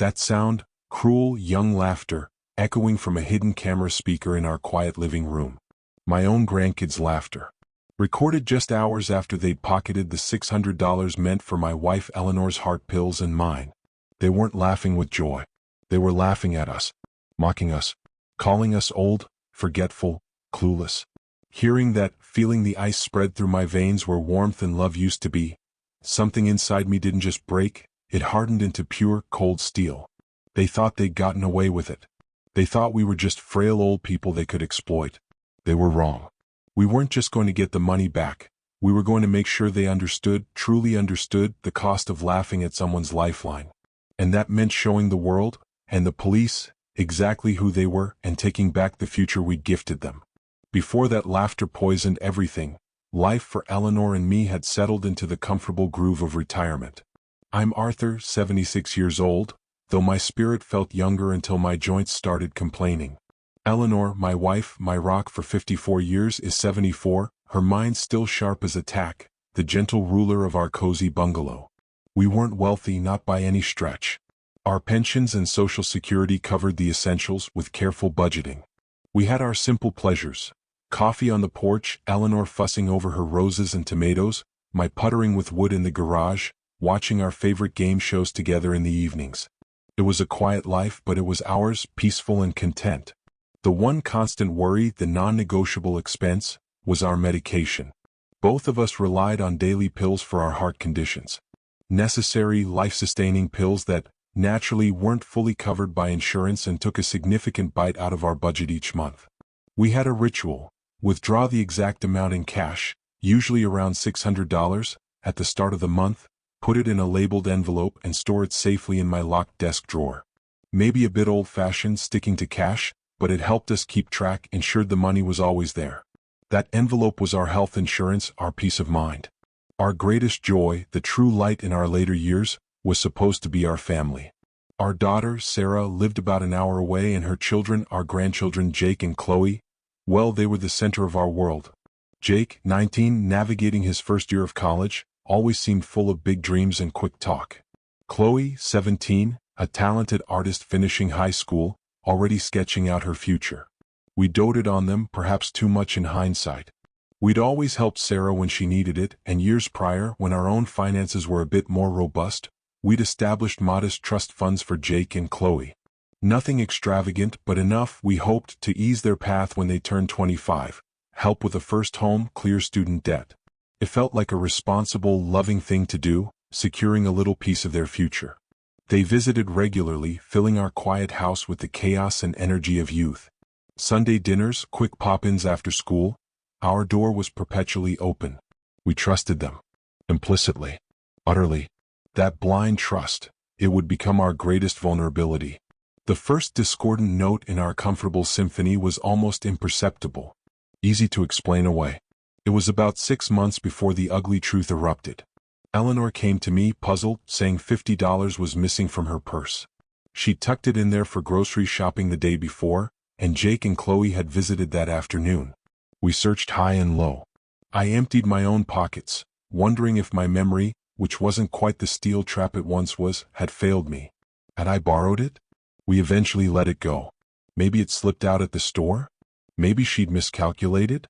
That sound, cruel, young laughter, echoing from a hidden camera speaker in our quiet living room. My own grandkids' laughter. Recorded just hours after they'd pocketed the $600 meant for my wife Eleanor's heart pills and mine. They weren't laughing with joy. They were laughing at us, mocking us, calling us old, forgetful, clueless. Hearing that, feeling the ice spread through my veins where warmth and love used to be. Something inside me didn't just break, it hardened into pure, cold steel. They thought they'd gotten away with it. They thought we were just frail old people they could exploit. They were wrong. We weren't just going to get the money back. We were going to make sure they understood, truly understood, the cost of laughing at someone's lifeline. And that meant showing the world, and the police, exactly who they were and taking back the future we gifted them. Before that laughter poisoned everything, life for Eleanor and me had settled into the comfortable groove of retirement. I'm Arthur, 76 years old, though my spirit felt younger until my joints started complaining. Eleanor, my wife, my rock for 54 years, is 74, her mind still sharp as a tack, the gentle ruler of our cozy bungalow. We weren't wealthy, not by any stretch. Our pensions and Social Security covered the essentials with careful budgeting. We had our simple pleasures. Coffee on the porch, Eleanor fussing over her roses and tomatoes, my puttering with wood in the garage, watching our favorite game shows together in the evenings. It was a quiet life, but it was ours, peaceful and content. The one constant worry, the non-negotiable expense, was our medication. Both of us relied on daily pills for our heart conditions. Necessary, life-sustaining pills that, naturally, weren't fully covered by insurance and took a significant bite out of our budget each month. We had a ritual. Withdraw the exact amount in cash, usually around $600, at the start of the month, put it in a labeled envelope and store it safely in my locked desk drawer. Maybe a bit old-fashioned sticking to cash, but it helped us keep track, ensured the money was always there. That envelope was our health insurance, our peace of mind. Our greatest joy, the true light in our later years, was supposed to be our family. Our daughter, Sarah, lived about an hour away, and her children, our grandchildren Jake and Chloe, well, they were the center of our world. Jake, 19, navigating his first year of college, always seemed full of big dreams and quick talk. Chloe, 17, a talented artist finishing high school, already sketching out her future. We doted on them, perhaps too much in hindsight. We'd always helped Sarah when she needed it, and years prior, when our own finances were a bit more robust, we'd established modest trust funds for Jake and Chloe. Nothing extravagant, but enough, we hoped, to ease their path when they turned 25, help with a first home, clear student debt. It felt like a responsible, loving thing to do, securing a little piece of their future. They visited regularly, filling our quiet house with the chaos and energy of youth. Sunday dinners, quick pop-ins after school, our door was perpetually open. We trusted them. Implicitly. Utterly. That blind trust, it would become our greatest vulnerability. The first discordant note in our comfortable symphony was almost imperceptible. Easy to explain away. It was about 6 months before the ugly truth erupted. Eleanor came to me, puzzled, saying $50 was missing from her purse. She tucked it in there for grocery shopping the day before, and Jake and Chloe had visited that afternoon. We searched high and low. I emptied my own pockets, wondering if my memory, which wasn't quite the steel trap it once was, had failed me. Had I borrowed it? We eventually let it go. Maybe it slipped out at the store? Maybe she'd miscalculated?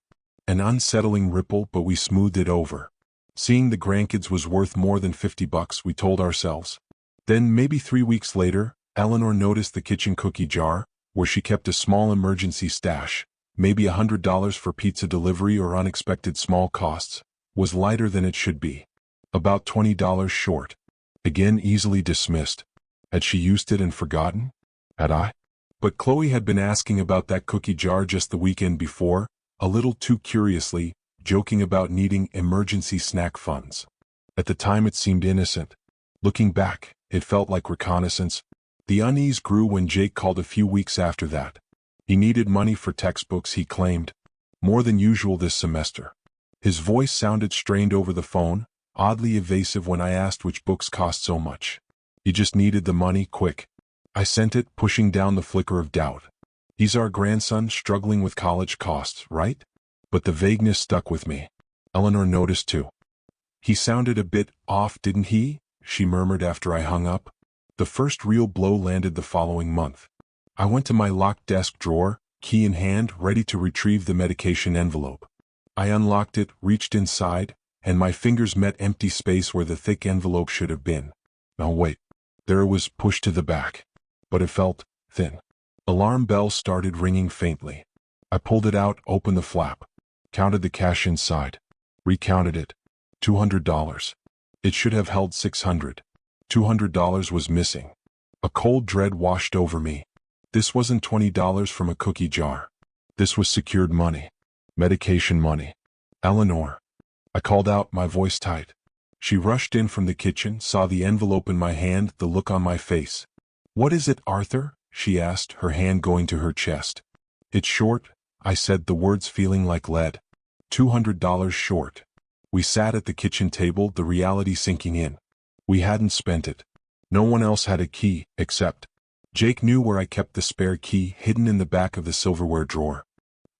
An unsettling ripple, but we smoothed it over. Seeing the grandkids was worth more than $50, we told ourselves. Then, maybe 3 weeks later, Eleanor noticed the kitchen cookie jar, where she kept a small emergency stash, maybe $100 for pizza delivery or unexpected small costs, was lighter than it should be. About $20 short. Again easily dismissed. Had she used it and forgotten? Had I? But Chloe had been asking about that cookie jar just the weekend before, a little too curiously, joking about needing emergency snack funds. At the time it seemed innocent. Looking back, it felt like reconnaissance. The unease grew when Jake called a few weeks after that. He needed money for textbooks, he claimed. More than usual this semester. His voice sounded strained over the phone, oddly evasive when I asked which books cost so much. He just needed the money, quick. I sent it, pushing down the flicker of doubt. He's our grandson, struggling with college costs, right? But the vagueness stuck with me. Eleanor noticed too. He sounded a bit off, didn't he? She murmured after I hung up. The first real blow landed the following month. I went to my locked desk drawer, key in hand, ready to retrieve the medication envelope. I unlocked it, reached inside, and my fingers met empty space where the thick envelope should have been. Now wait. There it was, pushed to the back. But it felt thin. Alarm bells started ringing faintly. I pulled it out, opened the flap, counted the cash inside, recounted it. $200. It should have held $600. $200 was missing. A cold dread washed over me. This wasn't $20 from a cookie jar. This was secured money. Medication money. Eleanor. I called out, my voice tight. She rushed in from the kitchen, saw the envelope in my hand, the look on my face. What is it, Arthur? She asked, her hand going to her chest. It's short, I said, the words feeling like lead. $200 short. We sat at the kitchen table, the reality sinking in. We hadn't spent it. No one else had a key, except Jake knew where I kept the spare key, hidden in the back of the silverware drawer.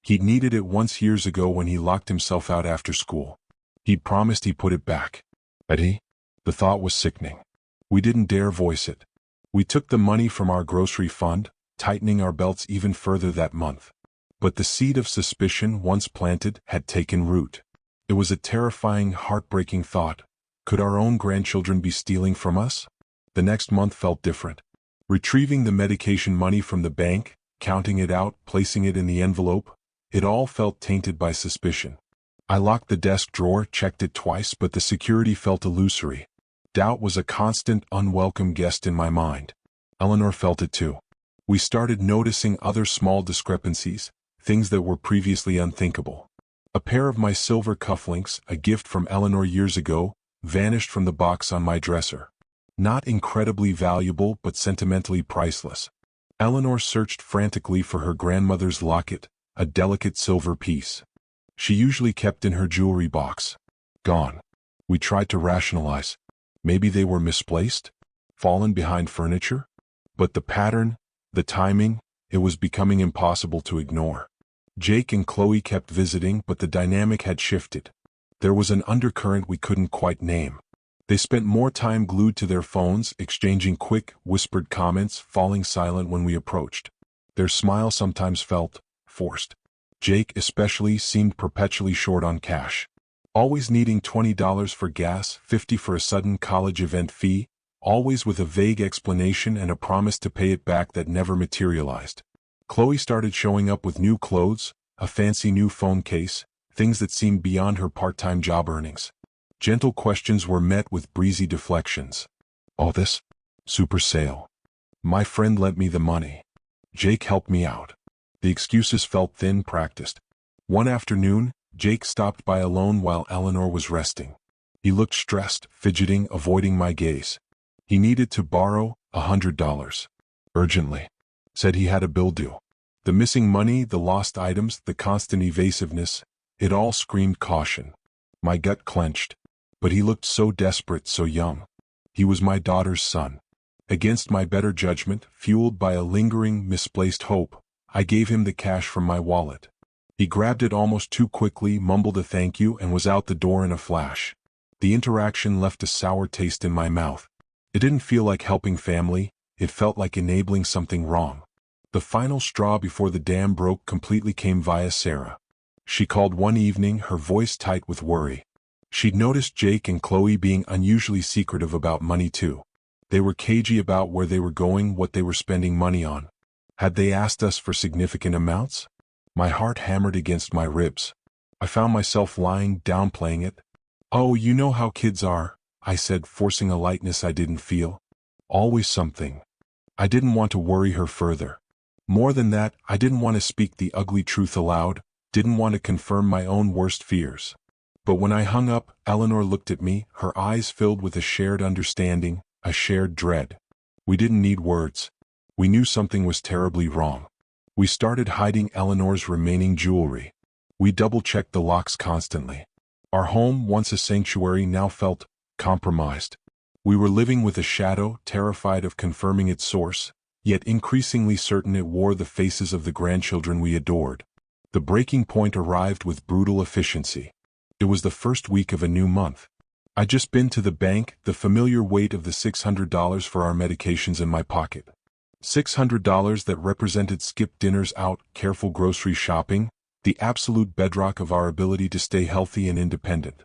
He'd needed it once years ago when he locked himself out after school. He'd promised he'd put it back. Had he? The thought was sickening. We didn't dare voice it. We took the money from our grocery fund, tightening our belts even further that month. But the seed of suspicion, once planted, had taken root. It was a terrifying, heartbreaking thought. Could our own grandchildren be stealing from us? The next month felt different. Retrieving the medication money from the bank, counting it out, placing it in the envelope, it all felt tainted by suspicion. I locked the desk drawer, checked it twice, but the security felt illusory. Doubt was a constant, unwelcome guest in my mind. Eleanor felt it too. We started noticing other small discrepancies, things that were previously unthinkable. A pair of my silver cufflinks, a gift from Eleanor years ago, vanished from the box on my dresser. Not incredibly valuable, but sentimentally priceless. Eleanor searched frantically for her grandmother's locket, a delicate silver piece she usually kept in her jewelry box. Gone. We tried to rationalize. Maybe they were misplaced? Fallen behind furniture? But the pattern, the timing, it was becoming impossible to ignore. Jake and Chloe kept visiting, but the dynamic had shifted. There was an undercurrent we couldn't quite name. They spent more time glued to their phones, exchanging quick, whispered comments, falling silent when we approached. Their smile sometimes felt forced. Jake especially seemed perpetually short on cash. Always needing $20 for gas, $50 for a sudden college event fee, always with a vague explanation and a promise to pay it back that never materialized. Chloe started showing up with new clothes, a fancy new phone case, things that seemed beyond her part-time job earnings. Gentle questions were met with breezy deflections. All this? Super sale. My friend lent me the money. Jake helped me out. The excuses felt thin, practiced. One afternoon, Jake stopped by alone while Eleanor was resting. He looked stressed, fidgeting, avoiding my gaze. He needed to borrow $100. Urgently. Said he had a bill due. The missing money, the lost items, the constant evasiveness, it all screamed caution. My gut clenched. But he looked so desperate, so young. He was my daughter's son. Against my better judgment, fueled by a lingering, misplaced hope, I gave him the cash from my wallet. He grabbed it almost too quickly, mumbled a thank you, and was out the door in a flash. The interaction left a sour taste in my mouth. It didn't feel like helping family, it felt like enabling something wrong. The final straw before the dam broke completely came via Sarah. She called one evening, her voice tight with worry. She'd noticed Jake and Chloe being unusually secretive about money too. They were cagey about where they were going, what they were spending money on. Had they asked us for significant amounts? My heart hammered against my ribs. I found myself lying, downplaying it. Oh, you know how kids are, I said, forcing a lightness I didn't feel. Always something. I didn't want to worry her further. More than that, I didn't want to speak the ugly truth aloud, didn't want to confirm my own worst fears. But when I hung up, Eleanor looked at me, her eyes filled with a shared understanding, a shared dread. We didn't need words. We knew something was terribly wrong. We started hiding Eleanor's remaining jewelry. We double-checked the locks constantly. Our home, once a sanctuary, now felt compromised. We were living with a shadow, terrified of confirming its source, yet increasingly certain it wore the faces of the grandchildren we adored. The breaking point arrived with brutal efficiency. It was the first week of a new month. I'd just been to the bank, the familiar weight of the $600 for our medications in my pocket. $600 that represented skipped dinners out, careful grocery shopping, the absolute bedrock of our ability to stay healthy and independent.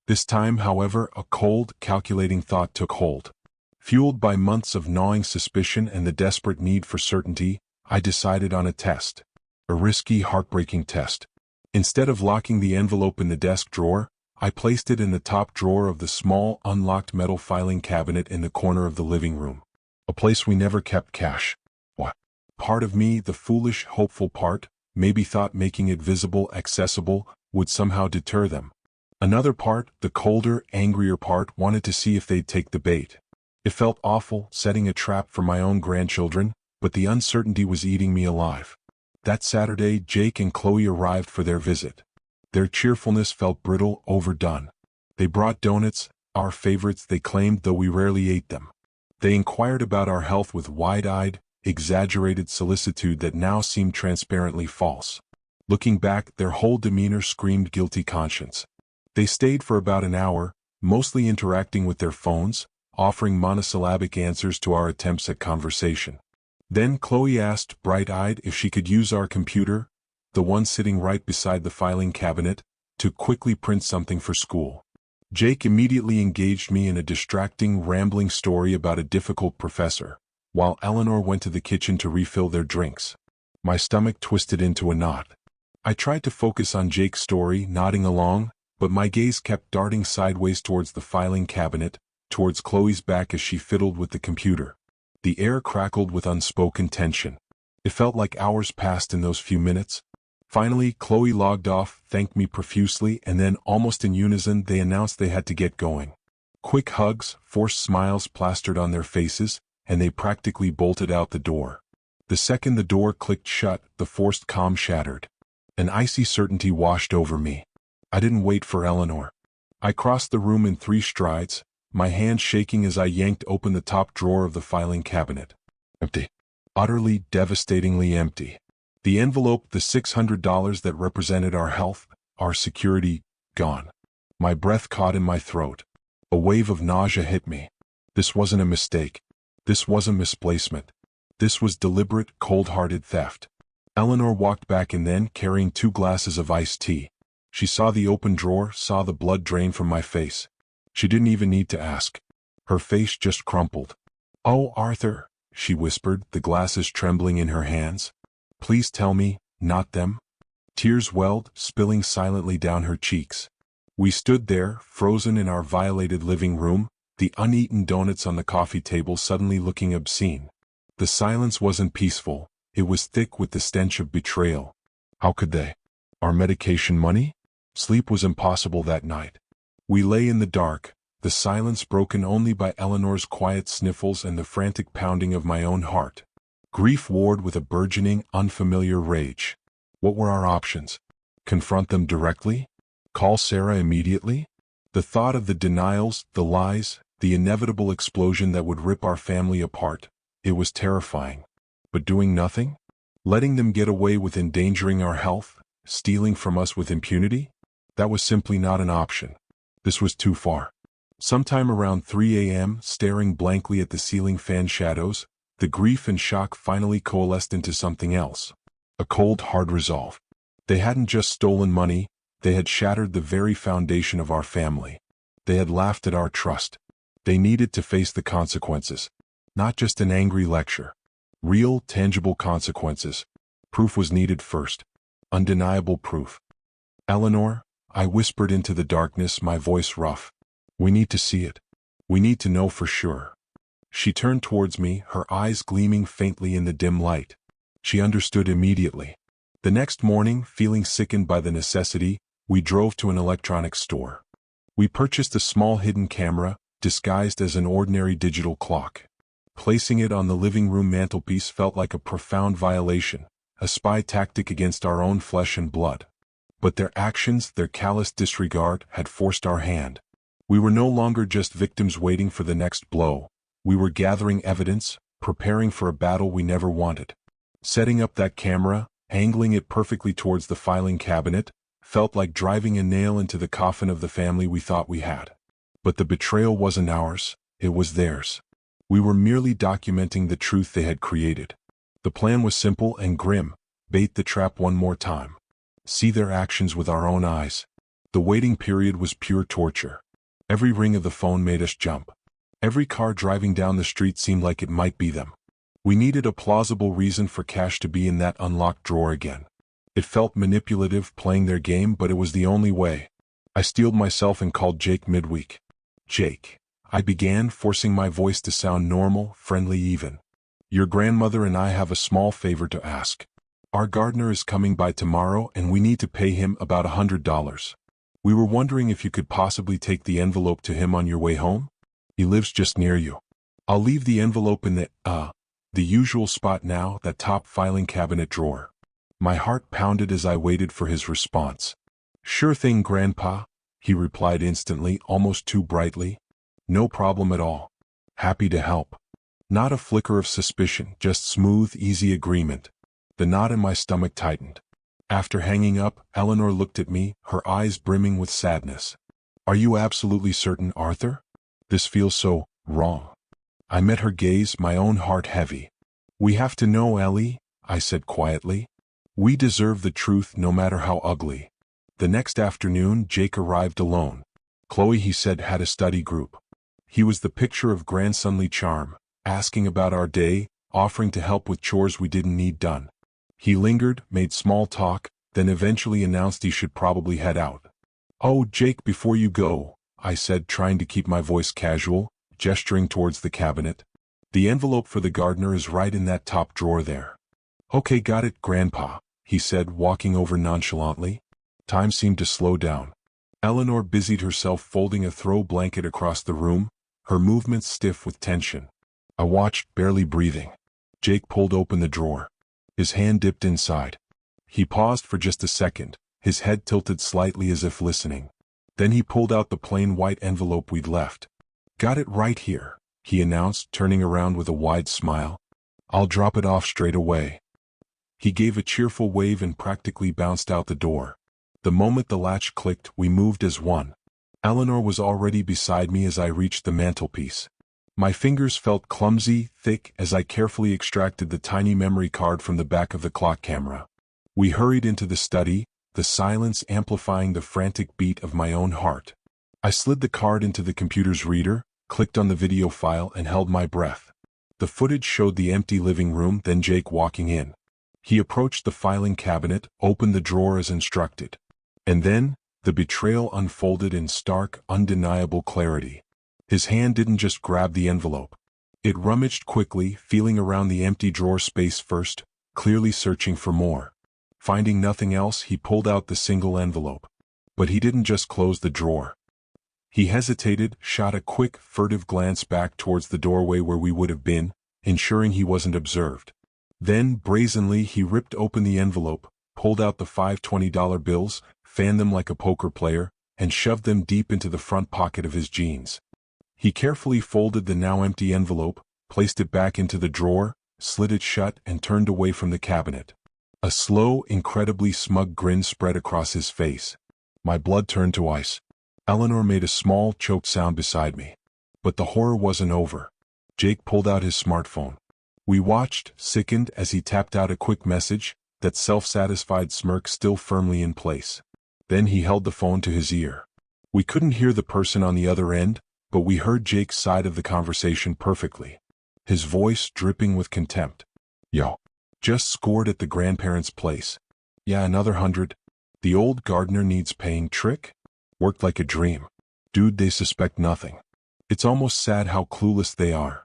This time, however, a cold, calculating thought took hold. Fueled by months of gnawing suspicion and the desperate need for certainty, I decided on a test. A risky, heartbreaking test. Instead of locking the envelope in the desk drawer, I placed it in the top drawer of the small, unlocked metal filing cabinet in the corner of the living room. A place we never kept cash. What? Part of me, the foolish, hopeful part, maybe thought making it visible, accessible, would somehow deter them. Another part, the colder, angrier part, wanted to see if they'd take the bait. It felt awful, setting a trap for my own grandchildren, but the uncertainty was eating me alive. That Saturday, Jake and Chloe arrived for their visit. Their cheerfulness felt brittle, overdone. They brought donuts, our favorites they claimed, though we rarely ate them. They inquired about our health with wide-eyed, exaggerated solicitude that now seemed transparently false. Looking back, their whole demeanor screamed guilty conscience. They stayed for about an hour, mostly interacting with their phones, offering monosyllabic answers to our attempts at conversation. Then Chloe asked, bright-eyed, if she could use our computer, the one sitting right beside the filing cabinet, to quickly print something for school. Jake immediately engaged me in a distracting, rambling story about a difficult professor, while Eleanor went to the kitchen to refill their drinks. My stomach twisted into a knot. I tried to focus on Jake's story, nodding along, but my gaze kept darting sideways towards the filing cabinet, towards Chloe's back as she fiddled with the computer. The air crackled with unspoken tension. It felt like hours passed in those few minutes. Finally, Chloe logged off, thanked me profusely, and then, almost in unison, they announced they had to get going. Quick hugs, forced smiles plastered on their faces, and they practically bolted out the door. The second the door clicked shut, the forced calm shattered. An icy certainty washed over me. I didn't wait for Eleanor. I crossed the room in 3 strides, my hand shaking as I yanked open the top drawer of the filing cabinet. Empty. Utterly, devastatingly empty. The envelope, the $600 that represented our health, our security, gone. My breath caught in my throat. A wave of nausea hit me. This wasn't a mistake. This wasn't misplacement. This was deliberate, cold-hearted theft. Eleanor walked back and then, carrying 2 glasses of iced tea. She saw the open drawer, saw the blood drain from my face. She didn't even need to ask. Her face just crumpled. "Oh, Arthur," she whispered, the glasses trembling in her hands. "Please tell me, not them." Tears welled, spilling silently down her cheeks. We stood there, frozen in our violated living room, the uneaten donuts on the coffee table suddenly looking obscene. The silence wasn't peaceful, it was thick with the stench of betrayal. How could they? Our medication money? Sleep was impossible that night. We lay in the dark, the silence broken only by Eleanor's quiet sniffles and the frantic pounding of my own heart. Grief warred with a burgeoning, unfamiliar rage. What were our options? Confront them directly? Call Sarah immediately? The thought of the denials, the lies, the inevitable explosion that would rip our family apart, it was terrifying. But doing nothing? Letting them get away with endangering our health, stealing from us with impunity? That was simply not an option. This was too far. Sometime around 3 a.m., staring blankly at the ceiling fan shadows, the grief and shock finally coalesced into something else. A cold, hard resolve. They hadn't just stolen money, they had shattered the very foundation of our family. They had laughed at our trust. They needed to face the consequences. Not just an angry lecture. Real, tangible consequences. Proof was needed first. Undeniable proof. "Eleanor," I whispered into the darkness, my voice rough. "We need to see it. We need to know for sure." She turned towards me, her eyes gleaming faintly in the dim light. She understood immediately. The next morning, feeling sickened by the necessity, we drove to an electronics store. We purchased a small hidden camera, disguised as an ordinary digital clock. Placing it on the living room mantelpiece felt like a profound violation, a spy tactic against our own flesh and blood. But their actions, their callous disregard, had forced our hand. We were no longer just victims waiting for the next blow. We were gathering evidence, preparing for a battle we never wanted. Setting up that camera, angling it perfectly towards the filing cabinet, felt like driving a nail into the coffin of the family we thought we had. But the betrayal wasn't ours, it was theirs. We were merely documenting the truth they had created. The plan was simple and grim: bait the trap one more time. See their actions with our own eyes. The waiting period was pure torture. Every ring of the phone made us jump. Every car driving down the street seemed like it might be them. We needed a plausible reason for cash to be in that unlocked drawer again. It felt manipulative playing their game, but it was the only way. I steeled myself and called Jake midweek. Jake, I began, forcing my voice to sound normal, friendly even. Your grandmother and I have a small favor to ask. Our gardener is coming by tomorrow and we need to pay him about $100. We were wondering if you could possibly take the envelope to him on your way home? He lives just near you. I'll leave the envelope in the usual spot now, that top filing cabinet drawer. My heart pounded as I waited for his response. Sure thing, Grandpa, he replied instantly, almost too brightly. No problem at all. Happy to help. Not a flicker of suspicion, just smooth, easy agreement. The knot in my stomach tightened. After hanging up, Eleanor looked at me, her eyes brimming with sadness. Are you absolutely certain, Arthur? This feels so wrong. I met her gaze, my own heart heavy. We have to know, Ellie, I said quietly. We deserve the truth, no matter how ugly. The next afternoon, Jake arrived alone. Chloe, he said, had a study group. He was the picture of grandsonly charm, asking about our day, offering to help with chores we didn't need done. He lingered, made small talk, then eventually announced he should probably head out. Oh, Jake, before you go, I said, trying to keep my voice casual, gesturing towards the cabinet. The envelope for the gardener is right in that top drawer there. Okay, got it, Grandpa, he said, walking over nonchalantly. Time seemed to slow down. Eleanor busied herself folding a throw blanket across the room, her movements stiff with tension. I watched, barely breathing. Jake pulled open the drawer. His hand dipped inside. He paused for just a second, his head tilted slightly as if listening. Then he pulled out the plain white envelope we'd left. Got it right here, he announced, turning around with a wide smile. I'll drop it off straight away. He gave a cheerful wave and practically bounced out the door. The moment the latch clicked, we moved as one. Eleanor was already beside me as I reached the mantelpiece. My fingers felt clumsy, thick, as I carefully extracted the tiny memory card from the back of the clock camera. We hurried into the study, the silence amplifying the frantic beat of my own heart. I slid the card into the computer's reader, clicked on the video file, and held my breath. The footage showed the empty living room, then Jake walking in. He approached the filing cabinet, opened the drawer as instructed. And then, the betrayal unfolded in stark, undeniable clarity. His hand didn't just grab the envelope. It rummaged quickly, feeling around the empty drawer space first, clearly searching for more. Finding nothing else, he pulled out the single envelope. But he didn't just close the drawer. He hesitated, shot a quick, furtive glance back towards the doorway where we would have been, ensuring he wasn't observed. Then, brazenly, he ripped open the envelope, pulled out the $5 $20 bills, fanned them like a poker player, and shoved them deep into the front pocket of his jeans. He carefully folded the now empty envelope, placed it back into the drawer, slid it shut, and turned away from the cabinet. A slow, incredibly smug grin spread across his face. My blood turned to ice. Eleanor made a small, choked sound beside me. But the horror wasn't over. Jake pulled out his smartphone. We watched, sickened, as he tapped out a quick message, that self-satisfied smirk still firmly in place. Then he held the phone to his ear. We couldn't hear the person on the other end, but we heard Jake's side of the conversation perfectly. His voice dripping with contempt. Yo. Just scored at the grandparents' place. Yeah, another 100. The old gardener needs paying. Trick? Worked like a dream. Dude, they suspect nothing. It's almost sad how clueless they are.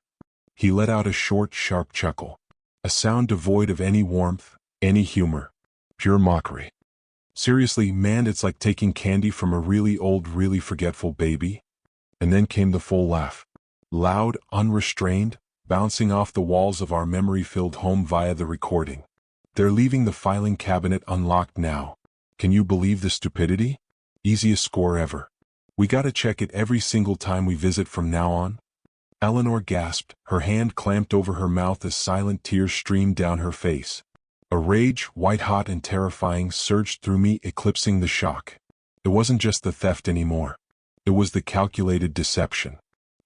He let out a short, sharp chuckle. A sound devoid of any warmth, any humor. Pure mockery. Seriously, man, it's like taking candy from a really old, really forgetful baby. And then came the full laugh. Loud, unrestrained, bouncing off the walls of our memory-filled home via the recording. They're leaving the filing cabinet unlocked now. Can you believe the stupidity? Easiest score ever. We gotta check it every single time we visit from now on. Eleanor gasped, her hand clamped over her mouth as silent tears streamed down her face. A rage, white-hot and terrifying, surged through me, eclipsing the shock. It wasn't just the theft anymore. It was the calculated deception,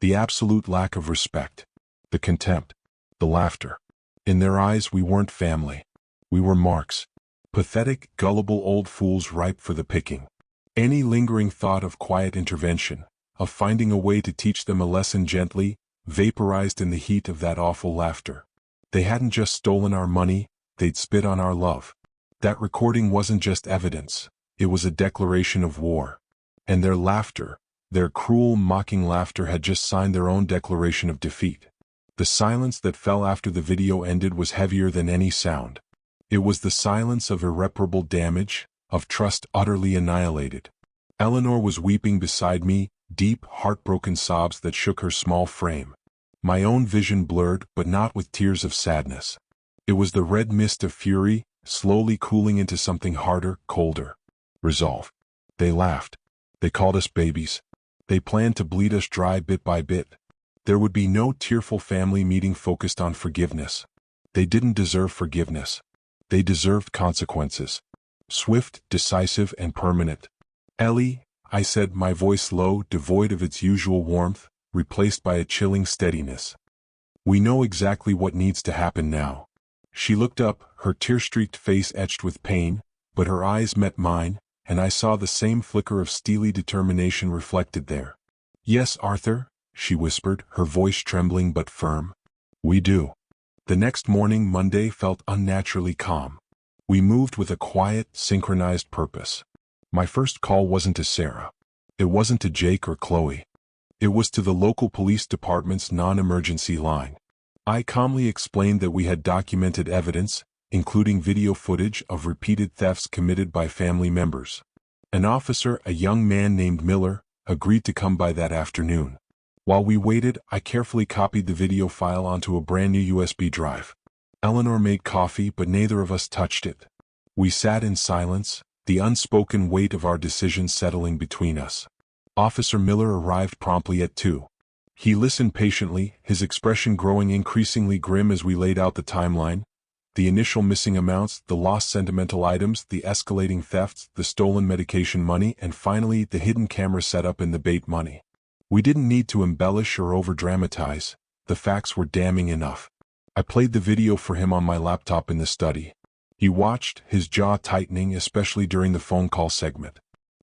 the absolute lack of respect, the contempt, the laughter. In their eyes, we weren't family. We were marks. Pathetic, gullible old fools ripe for the picking. Any lingering thought of quiet intervention, of finding a way to teach them a lesson gently, vaporized in the heat of that awful laughter. They hadn't just stolen our money, they'd spit on our love. That recording wasn't just evidence, it was a declaration of war. And their laughter, their cruel, mocking laughter had just signed their own declaration of defeat. The silence that fell after the video ended was heavier than any sound. It was the silence of irreparable damage, of trust utterly annihilated. Eleanor was weeping beside me, deep, heartbroken sobs that shook her small frame. My own vision blurred, but not with tears of sadness. It was the red mist of fury, slowly cooling into something harder, colder. Resolve. They laughed. They called us babies. They planned to bleed us dry bit by bit. There would be no tearful family meeting focused on forgiveness. They didn't deserve forgiveness. They deserved consequences. Swift, decisive, and permanent. Ellie, I said, my voice low, devoid of its usual warmth, replaced by a chilling steadiness. We know exactly what needs to happen now. She looked up, her tear-streaked face etched with pain, but her eyes met mine, and I saw the same flicker of steely determination reflected there. Yes, Arthur, she whispered, her voice trembling but firm. We do. The next morning, Monday, felt unnaturally calm. We moved with a quiet, synchronized purpose. My first call wasn't to Sarah. It wasn't to Jake or Chloe. It was to the local police department's non-emergency line. I calmly explained that we had documented evidence, including video footage of repeated thefts committed by family members. An officer, a young man named Miller, agreed to come by that afternoon. While we waited, I carefully copied the video file onto a brand new USB drive. Eleanor made coffee, but neither of us touched it. We sat in silence, the unspoken weight of our decision settling between us. Officer Miller arrived promptly at 2. He listened patiently, his expression growing increasingly grim as we laid out the timeline. The initial missing amounts, the lost sentimental items, the escalating thefts, the stolen medication money, and finally the hidden camera setup and the bait money. We didn't need to embellish or over-dramatize. The facts were damning enough. I played the video for him on my laptop in the study. He watched, his jaw tightening, especially during the phone call segment.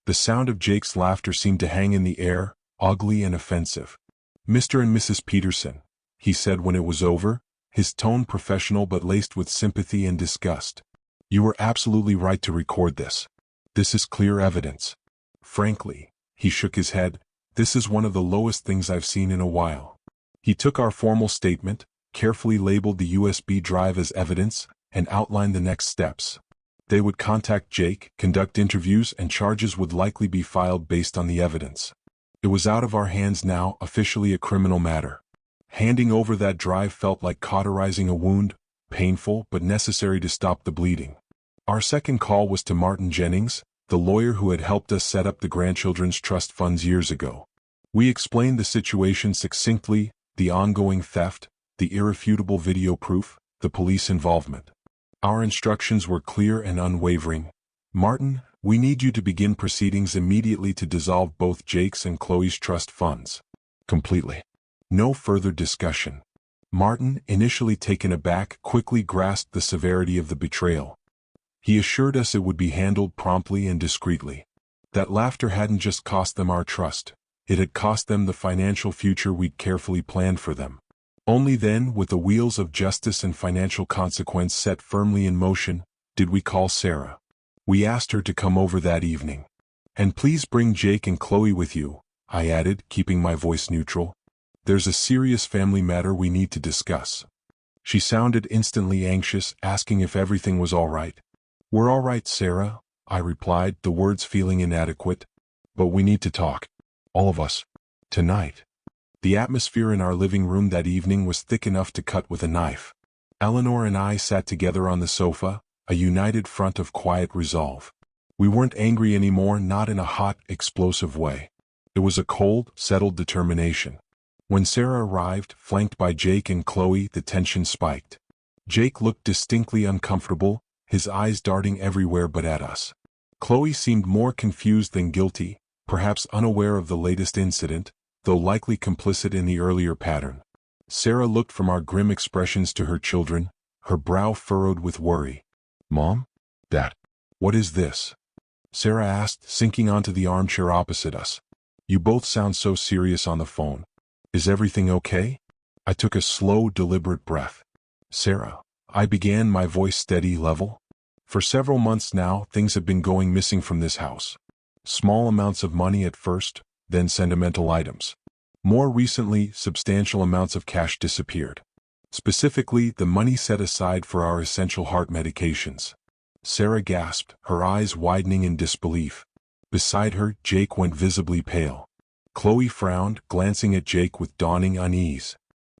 The sound of Jake's laughter seemed to hang in the air, ugly and offensive. Mr. and Mrs. Peterson, he said when it was over, his tone professional but laced with sympathy and disgust. You were absolutely right to record this. This is clear evidence. Frankly, he shook his head, this is one of the lowest things I've seen in a while. He took our formal statement, carefully labeled the USB drive as evidence, and outlined the next steps. They would contact Jake, conduct interviews, and charges would likely be filed based on the evidence. It was out of our hands now, officially a criminal matter. Handing over that drive felt like cauterizing a wound, painful but necessary to stop the bleeding. Our second call was to Martin Jennings, the lawyer who had helped us set up the Grandchildren's Trust funds years ago. We explained the situation succinctly, the ongoing theft, the irrefutable video proof, the police involvement. Our instructions were clear and unwavering. Martin, we need you to begin proceedings immediately to dissolve both Jake's and Chloe's trust funds. Completely. No further discussion. Martin, initially taken aback, quickly grasped the severity of the betrayal. He assured us it would be handled promptly and discreetly. That laughter hadn't just cost them our trust. It had cost them the financial future we'd carefully planned for them. Only then, with the wheels of justice and financial consequence set firmly in motion, did we call Sarah. We asked her to come over that evening. And please bring Jake and Chloe with you, I added, keeping my voice neutral. There's a serious family matter we need to discuss. She sounded instantly anxious, asking if everything was all right. We're all right, Sarah, I replied, the words feeling inadequate. But we need to talk. All of us. Tonight. The atmosphere in our living room that evening was thick enough to cut with a knife. Eleanor and I sat together on the sofa, a united front of quiet resolve. We weren't angry anymore, not in a hot, explosive way. It was a cold, settled determination. When Sarah arrived, flanked by Jake and Chloe, the tension spiked. Jake looked distinctly uncomfortable, his eyes darting everywhere but at us. Chloe seemed more confused than guilty, perhaps unaware of the latest incident, though likely complicit in the earlier pattern. Sarah looked from our grim expressions to her children, her brow furrowed with worry. "Mom? Dad? What is this?" Sarah asked, sinking onto the armchair opposite us. "You both sound so serious on the phone. Is everything okay?" I took a slow, deliberate breath. "Sarah," I began, my voice steady, level. "For several months now, things have been going missing from this house. Small amounts of money at first, then sentimental items. More recently, substantial amounts of cash disappeared. Specifically, the money set aside for our essential heart medications." Sarah gasped, her eyes widening in disbelief. Beside her, Jake went visibly pale. Chloe frowned, glancing at Jake with dawning unease.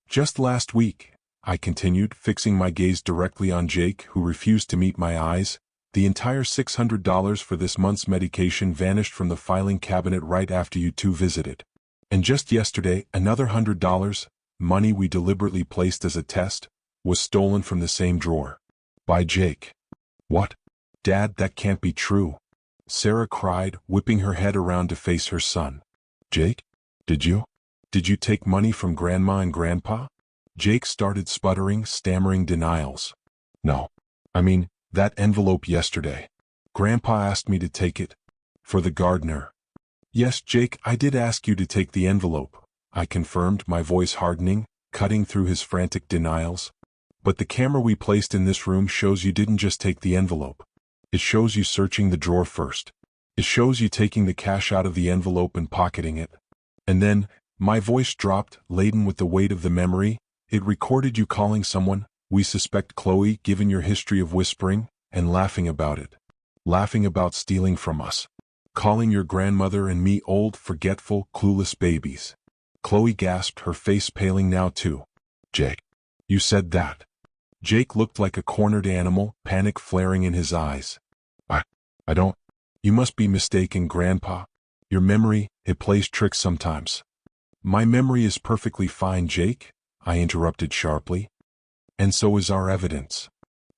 "Just last week," I continued, fixing my gaze directly on Jake, who refused to meet my eyes, "the entire $600 for this month's medication vanished from the filing cabinet right after you two visited. And just yesterday, another $100, money we deliberately placed as a test, was stolen from the same drawer. By Jake." "What? Dad, that can't be true," Sarah cried, whipping her head around to face her son. "Jake? Did you take money from Grandma and Grandpa?" Jake started sputtering, stammering denials. "No. I mean, that envelope yesterday. Grandpa asked me to take it. For the gardener." "Yes, Jake, I did ask you to take the envelope," I confirmed, my voice hardening, cutting through his frantic denials. "But the camera we placed in this room shows you didn't just take the envelope. It shows you searching the drawer first. It shows you taking the cash out of the envelope and pocketing it. And then," my voice dropped, laden with the weight of the memory, "it recorded you calling someone, we suspect Chloe, given your history of whispering, and laughing about it. Laughing about stealing from us. Calling your grandmother and me old, forgetful, clueless babies." Chloe gasped, her face paling now too. "Jake, you said that?" Jake looked like a cornered animal, panic flaring in his eyes. I don't. You must be mistaken, Grandpa. Your memory, it plays tricks sometimes." "My memory is perfectly fine, Jake," I interrupted sharply. "And so is our evidence."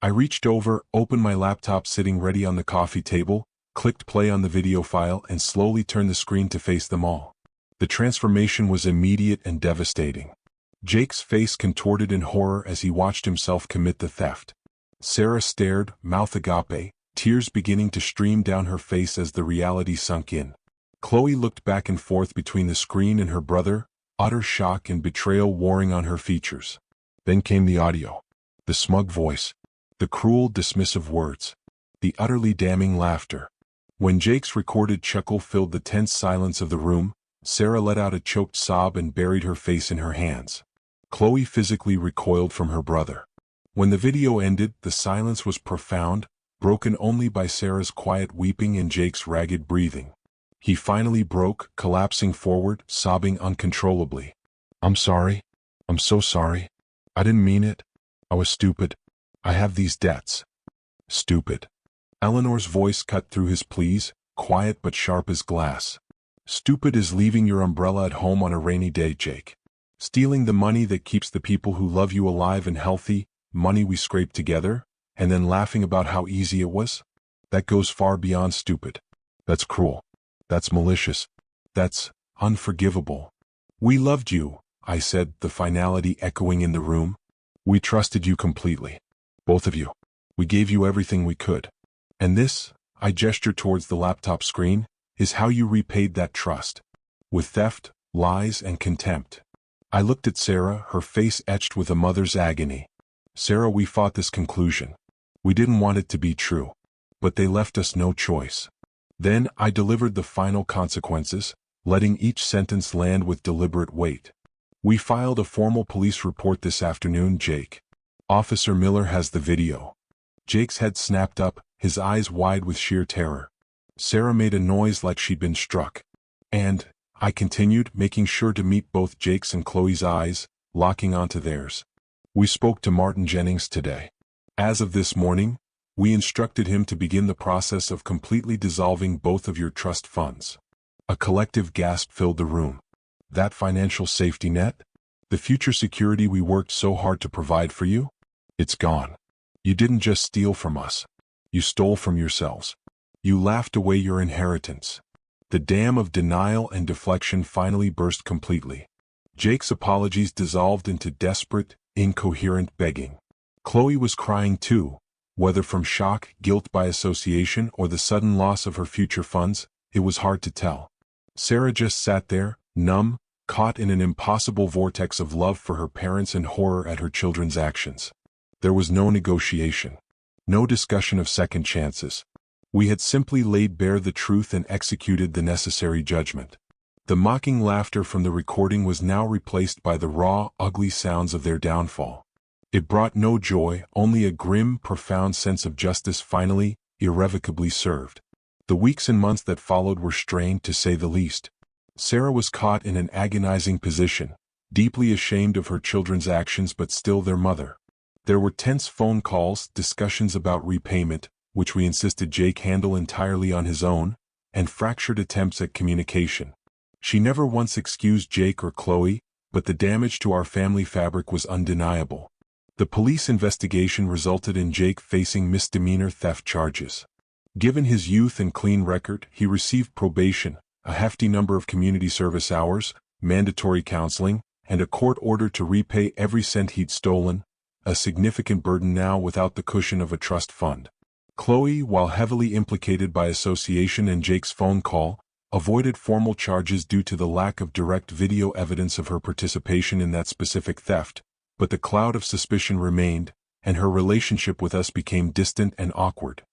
I reached over, opened my laptop sitting ready on the coffee table, clicked play on the video file, and slowly turned the screen to face them all. The transformation was immediate and devastating. Jake's face contorted in horror as he watched himself commit the theft. Sarah stared, mouth agape, tears beginning to stream down her face as the reality sunk in. Chloe looked back and forth between the screen and her brother, utter shock and betrayal warring on her features. Then came the audio. The smug voice. The cruel, dismissive words. The utterly damning laughter. When Jake's recorded chuckle filled the tense silence of the room, Sarah let out a choked sob and buried her face in her hands. Chloe physically recoiled from her brother. When the video ended, the silence was profound, broken only by Sarah's quiet weeping and Jake's ragged breathing. He finally broke, collapsing forward, sobbing uncontrollably. "I'm sorry. I'm so sorry. I didn't mean it. I was stupid. I have these debts." "Stupid." Eleanor's voice cut through his pleas, quiet but sharp as glass. "Stupid is leaving your umbrella at home on a rainy day, Jake. Stealing the money that keeps the people who love you alive and healthy, money we scraped together, and then laughing about how easy it was? That goes far beyond stupid. That's cruel. That's malicious. That's unforgivable." "We loved you," I said, the finality echoing in the room. "We trusted you completely. Both of you. We gave you everything we could. And this," I gestured towards the laptop screen, "is how you repaid that trust. With theft, lies, and contempt." I looked at Sarah, her face etched with a mother's agony. "Sarah, we fought this conclusion. We didn't want it to be true. But they left us no choice." Then I delivered the final consequences, letting each sentence land with deliberate weight. "We filed a formal police report this afternoon, Jake. Officer Miller has the video." Jake's head snapped up, his eyes wide with sheer terror. Sarah made a noise like she'd been struck. "And," I continued, making sure to meet both Jake's and Chloe's eyes, locking onto theirs, "we spoke to Martin Jennings today. As of this morning, we instructed him to begin the process of completely dissolving both of your trust funds." A collective gasp filled the room. That financial safety net? The future security we worked so hard to provide for you? It's gone. You didn't just steal from us. You stole from yourselves. You laughed away your inheritance. The dam of denial and deflection finally burst completely. Jake's apologies dissolved into desperate, incoherent begging. Chloe was crying too, whether from shock, guilt by association, or the sudden loss of her future funds, it was hard to tell. Sarah just sat there, numb, caught in an impossible vortex of love for her parents and horror at her children's actions. There was no negotiation. No discussion of second chances. We had simply laid bare the truth and executed the necessary judgment. The mocking laughter from the recording was now replaced by the raw, ugly sounds of their downfall. It brought no joy, only a grim, profound sense of justice finally, irrevocably served. The weeks and months that followed were strained, to say the least. Sarah was caught in an agonizing position, deeply ashamed of her children's actions but still their mother. There were tense phone calls, discussions about repayment, which we insisted Jake handle entirely on his own, and fractured attempts at communication. She never once excused Jake or Chloe, but the damage to our family fabric was undeniable. The police investigation resulted in Jake facing misdemeanor theft charges. Given his youth and clean record, he received probation, a hefty number of community service hours, mandatory counseling, and a court order to repay every cent he'd stolen, a significant burden now without the cushion of a trust fund. Chloe, while heavily implicated by association and Jake's phone call, avoided formal charges due to the lack of direct video evidence of her participation in that specific theft, but the cloud of suspicion remained, and her relationship with us became distant and awkward.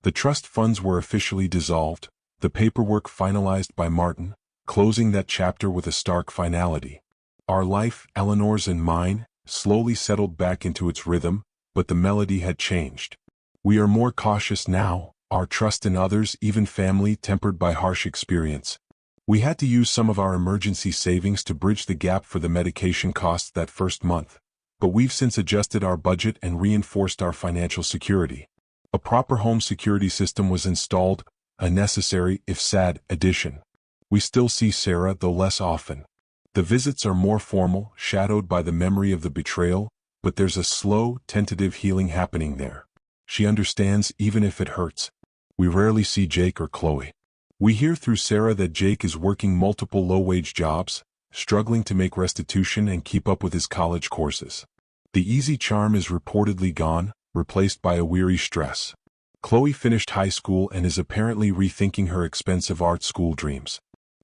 The trust funds were officially dissolved, the paperwork finalized by Martin, closing that chapter with a stark finality. Our life, Eleanor's and mine, slowly settled back into its rhythm, but the melody had changed. We are more cautious now, our trust in others, even family, tempered by harsh experience. We had to use some of our emergency savings to bridge the gap for the medication costs that first month, but we've since adjusted our budget and reinforced our financial security. A proper home security system was installed, a necessary, if sad, addition. We still see Sarah, though less often. The visits are more formal, shadowed by the memory of the betrayal, but there's a slow, tentative healing happening there. She understands even if it hurts. We rarely see Jake or Chloe. We hear through Sarah that Jake is working multiple low-wage jobs, struggling to make restitution and keep up with his college courses. The easy charm is reportedly gone, replaced by a weary stress. Chloe finished high school and is apparently rethinking her expensive art school dreams.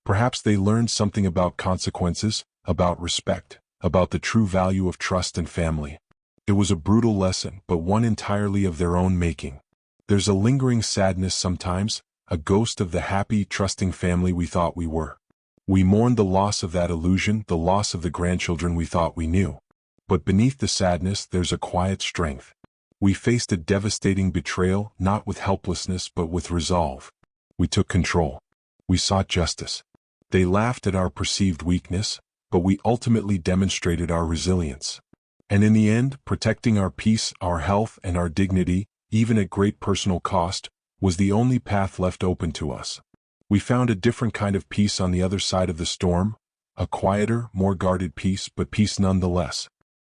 Perhaps they learned something about consequences, about respect, about the true value of trust and family. It was a brutal lesson, but one entirely of their own making. There's a lingering sadness sometimes, a ghost of the happy, trusting family we thought we were. We mourned the loss of that illusion, the loss of the grandchildren we thought we knew. But beneath the sadness, there's a quiet strength. We faced a devastating betrayal, not with helplessness but with resolve. We took control. We sought justice. They laughed at our perceived weakness, but we ultimately demonstrated our resilience. And in the end, protecting our peace, our health, and our dignity, even at great personal cost, was the only path left open to us. We found a different kind of peace on the other side of the storm, a quieter, more guarded peace, but peace nonetheless.